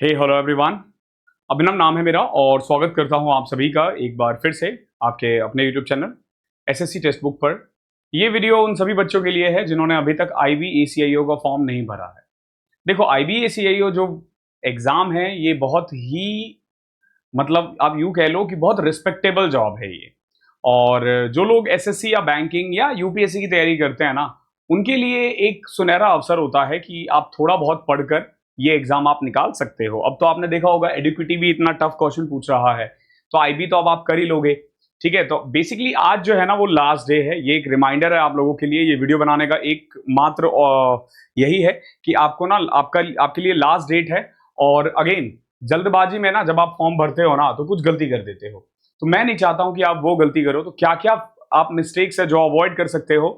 हे hello everyone. अभिनव नाम है मेरा और स्वागत करता हूं आप सभी का एक बार फिर से आपके अपने YouTube channel SSC text book पर। ये वीडियो उन सभी बच्चों के लिए है जिन्होंने अभी तक IB-ACIO का फॉर्म नहीं भरा है। देखो, IB-ACIO जो एग्ज़ाम है ये बहुत ही मतलब आप यूँ कह लो कि बहुत रिस्पेक्टेबल जॉब है ये। और जो लोग एसएससी या बैंकिंग या यूपीएससी की तैयारी करते हैं ना, उनके लिए एक सुनहरा अवसर होता है कि आप थोड़ा बहुत पढ़कर ये एग्जाम आप निकाल सकते हो। अब तो आपने देखा होगा एडुकेटी भी इतना टफ क्वेश्चन पूछ रहा है, तो आईबी तो अब आप कर ही लोगे। ठीक है, तो बेसिकली आज जो है ना वो लास्ट डे है। ये एक रिमाइंडर है आप लोगों के लिए, ये वीडियो बनाने का एक मात्र यही है कि आपको ना आपके लिए लास्ट डेट है। और अगेन, जल्दबाजी में ना जब आप फॉर्म भरते हो ना तो कुछ गलती कर देते हो, तो मैं नहीं चाहता हूं कि आप वो गलती करो। तो क्या क्या आप मिस्टेक्स है जो अवॉइड कर सकते हो।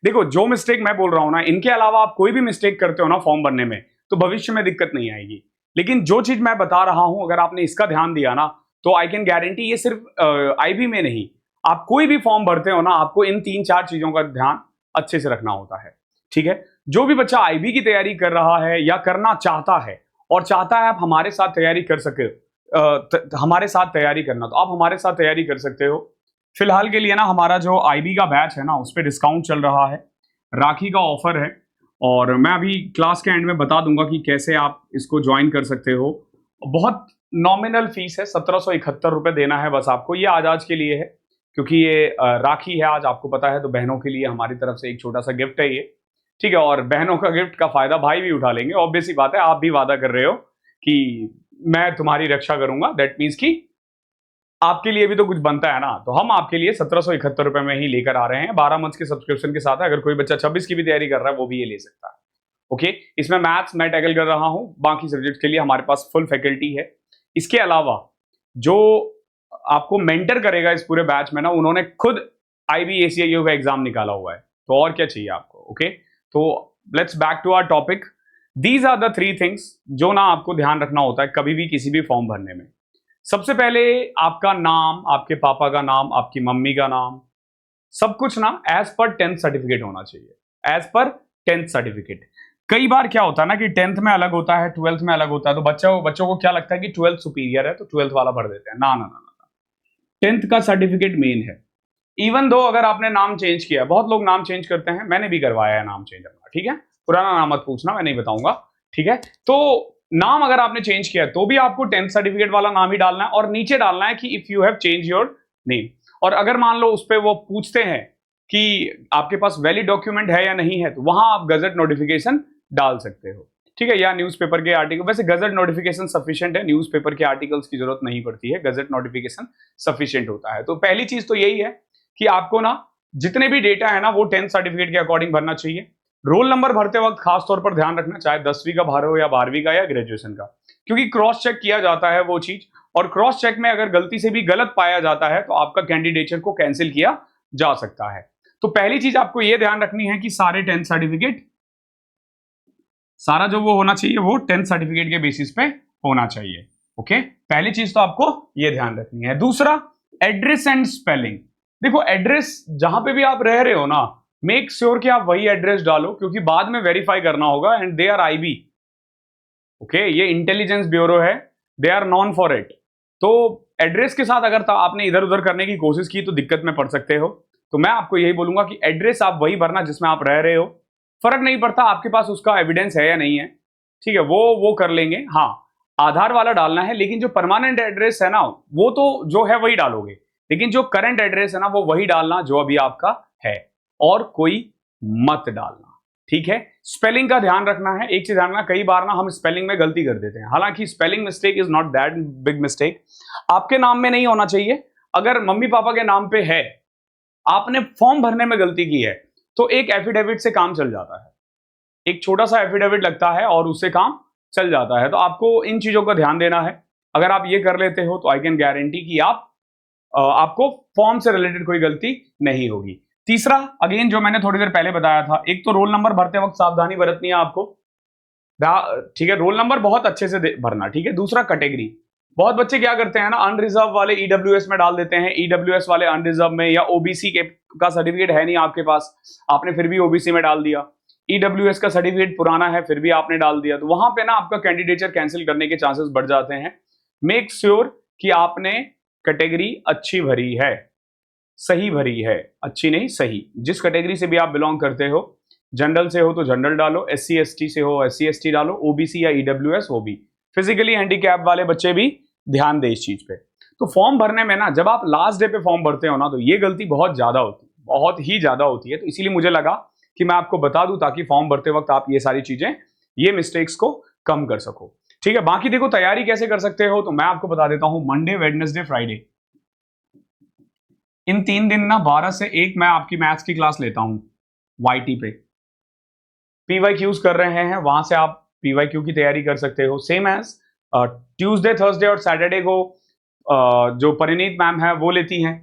देखो, जो मिस्टेक मैं बोल रहा हूं ना, इनके अलावा आप कोई भी मिस्टेक करते हो ना फॉर्म भरने में, तो भविष्य में दिक्कत नहीं आएगी। लेकिन जो चीज मैं बता रहा हूं, अगर आपने इसका ध्यान दिया ना, तो आई कैन गारंटी ये सिर्फ आईबी में नहीं, आप कोई भी फॉर्म भरते हो ना, आपको इन 3-4 चीजों का ध्यान अच्छे से रखना होता है। ठीक है, जो भी बच्चा आईबी की तैयारी कर रहा है या करना चाहता है और चाहता है आप हमारे साथ तैयारी कर सके, हमारे साथ तैयारी करना, तो आप हमारे साथ तैयारी कर सकते हो। फिलहाल के लिए ना हमारा जो आईबी का बैच है ना उस पर डिस्काउंट चल रहा है, राखी का ऑफर है। और मैं अभी क्लास के एंड में बता दूंगा कि कैसे आप इसको ज्वाइन कर सकते हो। बहुत नॉमिनल फीस है, 1771 रुपये देना है बस आपको। ये आज के लिए है क्योंकि ये राखी है आज, आपको पता है, तो बहनों के लिए हमारी तरफ से एक छोटा सा गिफ्ट है ये। ठीक है, और बहनों का गिफ्ट का फायदा भाई भी उठा लेंगे। ऑब्वियस सी बात है, आप भी वादा कर रहे हो कि मैं तुम्हारी रक्षा करूंगा, दैट मीन्स कि आपके लिए भी तो कुछ बनता है ना। तो हम आपके लिए 1771 रुपये में ही लेकर आ रहे हैं, 12 मंथ के सब्सक्रिप्शन के साथ है। अगर कोई बच्चा 26 की भी तैयारी कर रहा है वो भी ये ले सकता है। ओके, इसमें मैथ्स मैं टैकल कर रहा हूं, बाकी सब्जेक्ट के लिए हमारे पास फुल फैकल्टी है। इसके अलावा जो आपको मेंटर करेगा इस पूरे बैच में ना, उन्होंने खुद IB-ACIO का एग्जाम निकाला हुआ है, तो और क्या चाहिए आपको। ओके, तो let's back to our topic. These are the 3 things जो ना आपको ध्यान रखना होता है कभी भी किसी भी फॉर्म भरने में। सबसे पहले आपका नाम, आपके पापा का नाम, आपकी मम्मी का नाम, सब कुछ ना एज पर 10th सर्टिफिकेट होना चाहिए। As per 10th certificate. कई बार क्या होता है ना कि 10th में अलग होता है, 12th में अलग होता है, तो बच्चों को क्या लगता है कि 12th सुपीरियर है तो 12th वाला भर देते हैं। ना ना ना ना, 10th का सर्टिफिकेट मेन है। इवन दो अगर आपने नाम चेंज किया, बहुत लोग नाम चेंज करते हैं, मैंने भी करवाया है नाम चेंज अपना। ठीक है, पुराना नाम मत पूछना, मैं नहीं बताऊंगा। ठीक है, तो नाम अगर आपने चेंज किया तो भी आपको 10th सर्टिफिकेट वाला नाम ही डालना है और नीचे डालना है कि if you have change your name. और अगर मान लो उस पर वो पूछते हैं कि आपके पास वैलिड डॉक्यूमेंट है या नहीं है, तो वहां आप गजट नोटिफिकेशन डाल सकते हो। ठीक है, या न्यूज़पेपर के आर्टिकल। वैसे गजट नोटिफिकेशन सफिशिएंट है, न्यूज़पेपर के आर्टिकल्स की जरूरत नहीं पड़ती है, गजट नोटिफिकेशन सफिशिएंट होता है। तो पहली चीज तो यही है कि आपको ना जितने भी डेटा है ना वो 10th सर्टिफिकेट के अकॉर्डिंग भरना चाहिए। रोल नंबर भरते वक्त खास तौर पर ध्यान रखना, चाहे 10वीं का भरो या 12वीं का या ग्रेजुएशन का, क्योंकि क्रॉस चेक किया जाता है वो चीज। और क्रॉस चेक में अगर गलती से भी गलत पाया जाता है तो आपका कैंडिडेचर को कैंसिल किया जा सकता है। तो पहली चीज आपको यह ध्यान रखनी है कि सारे 10th सर्टिफिकेट, सारा जो वो होना चाहिए वो 10th सर्टिफिकेट के बेसिस पे होना चाहिए। ओके, पहली चीज तो आपको ये ध्यान रखनी है। दूसरा, एड्रेस एंड स्पेलिंग। देखो, एड्रेस जहां पे भी आप रह रहे हो ना, मेक श्योर कि आप वही एड्रेस डालो, क्योंकि बाद में वेरीफाई करना होगा and they are IB। Okay, ये इंटेलिजेंस ब्यूरो है, they are known for it. तो एड्रेस के साथ अगर आपने इधर उधर करने की कोशिश की तो दिक्कत में पड़ सकते हो। तो मैं आपको यही बोलूंगा कि एड्रेस आप वही भरना जिसमें आप रह रहे हो। फर्क नहीं पड़ता आपके पास उसका एविडेंस है या नहीं है। ठीक है, वो कर लेंगे। हाँ, आधार वाला डालना है, लेकिन जो परमानेंट एड्रेस है ना वो तो जो है वही डालोगे, लेकिन जो करंट एड्रेस है ना वो वही डालना जो अभी आपका है, और कोई मत डालना। ठीक है, स्पेलिंग का ध्यान रखना है। एक चीज ध्यान रखना, कई बार ना हम स्पेलिंग में गलती कर देते हैं, हालांकि spelling mistake is not that big mistake. आपके नाम में नहीं होना चाहिए। अगर मम्मी पापा के नाम पे है, आपने फॉर्म भरने में गलती की है, तो एक एफिडेविट से काम चल जाता है। एक छोटा सा एफिडेविट लगता है और उससे काम चल जाता है। तो आपको इन चीजों का ध्यान देना है। अगर आप ये कर लेते हो तो आई कैन गारंटी कि आपको फॉर्म से रिलेटेड कोई गलती नहीं होगी। तीसरा, अगेन जो मैंने थोड़ी देर पहले बताया था, एक तो रोल नंबर भरते वक्त सावधानी बरतनी है आपको। ठीक है, रोल नंबर बहुत अच्छे से भरना। ठीक है, दूसरा, कैटेगरी। बहुत बच्चे क्या करते हैं ना, अनरिजर्व वाले EWS में डाल देते हैं, EWS वाले अनरिजर्व में, या OBC का सर्टिफिकेट है नहीं आपके पास, आपने फिर भी OBC में डाल दिया। EWS का सर्टिफिकेट पुराना है फिर भी आपने डाल दिया, तो वहां पे ना आपका कैंडिडेचर कैंसिल करने के चांसेस बढ़ जाते हैं। मेक श्योर कि आपने कैटेगरी अच्छी भरी है, सही भरी है, अच्छी नहीं सही। जिस कैटेगरी से भी आप बिलोंग करते हो, जनरल से हो तो जनरल डालो, SC ST से हो SC ST डालो, OBC या EWS वो भी, फिजिकली हैंडीकैप वाले बच्चे भी ध्यान दे इस चीज पे। तो फॉर्म भरने में ना जब आप लास्ट डे पे फॉर्म भरते हो ना, तो ये गलती बहुत ज्यादा होती है, बहुत ही ज्यादा होती है। तो इसीलिए मुझे लगा कि मैं आपको बता दूं ताकि फॉर्म भरते वक्त आप ये सारी चीजें, ये मिस्टेक्स को कम कर सको। ठीक है, बाकी देखो तैयारी कैसे कर सकते हो, तो मैं आपको बता देता हूं। मंडे, वेडनेसडे, फ्राइडे, इन 3 दिन ना 12 से 1 मैं आपकी मैथ्स की क्लास लेता हूं YT पे। PYQs कर रहे हैं, वहां से आप PYQ की तैयारी कर सकते हो। सेम एज ट्यूसडे, थर्सडे और सैटरडे को जो परिणीत मैम है वो लेती हैं,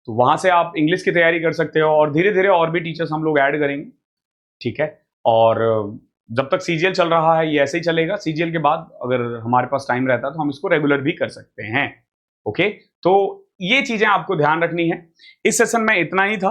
तो वहां से आप इंग्लिश की तैयारी कर सकते हो। और धीरे धीरे और भी टीचर्स हम लोग ऐड करेंगे, ठीक है। और जब तक CGL चल रहा है ये ऐसे ही चलेगा। CGL के बाद अगर हमारे पास टाइम रहता है तो हम इसको रेगुलर भी कर सकते हैं। ओके, तो ये चीजें आपको ध्यान रखनी है। इस सेशन में इतना ही था।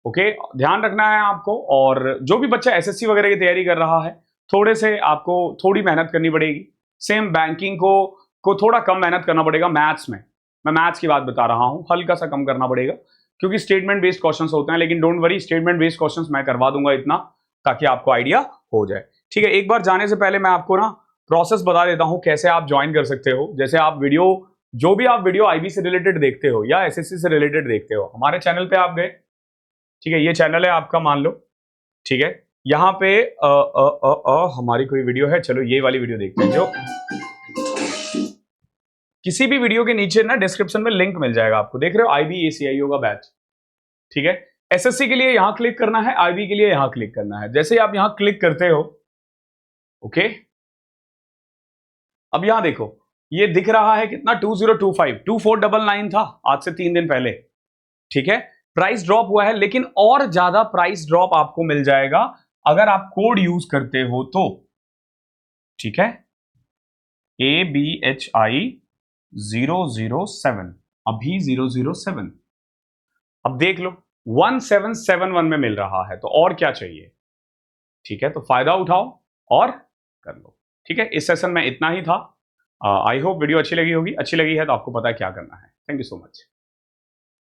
ओके, ध्यान रखना है आपको। और जो भी बच्चा SSC वगैरह की तैयारी कर रहा है, थोड़े से आपको थोड़ी मेहनत करनी पड़ेगी। सेम बैंकिंग को थोड़ा कम मेहनत करना पड़ेगा। मैथ्स में, मैं मैथ्स की बात बता रहा हूं, हल्का सा कम करना पड़ेगा क्योंकि स्टेटमेंट बेस्ड क्वेश्चंस होते हैं। लेकिन don't worry, statement based questions मैं करवा दूंगा इतना, ताकि आपको आइडिया हो जाए। ठीक है, एक बार जाने से पहले मैं आपको ना प्रोसेस बता देता हूं कैसे आप ज्वाइन कर सकते हो। जैसे आप वीडियो, जो भी आप वीडियो IB से रिलेटेड देखते हो या SSC से रिलेटेड देखते हो, हमारे चैनल पे आप गए, ठीक है, ये चैनल है आपका मान लो, ठीक है। यहां पे हमारी कोई वीडियो है, चलो ये वाली वीडियो देखते हैं। जो किसी भी वीडियो के नीचे ना डिस्क्रिप्शन में लिंक मिल जाएगा आपको, देख रहे हो, IB ACIO का बैच, ठीक है। SSC के लिए यहां क्लिक करना है, IB के लिए यहां क्लिक करना है। जैसे आप यहां क्लिक करते हो, ओके, अब यहां देखो ये दिख रहा है कितना, 2025, 2499 था आज से 3 दिन पहले, ठीक है। प्राइस ड्रॉप हुआ है, लेकिन और ज्यादा प्राइस ड्रॉप आपको मिल जाएगा अगर आप कोड यूज करते हो तो, ठीक है। ABHI 007, अभी 007, अब देख लो 1771 में मिल रहा है, तो और क्या चाहिए, ठीक है। तो फायदा उठाओ और कर लो, ठीक है। इस सेशन में इतना ही था। आई होप वीडियो अच्छी लगी होगी। अच्छी लगी है तो आपको पता है क्या करना है। Thank you so much.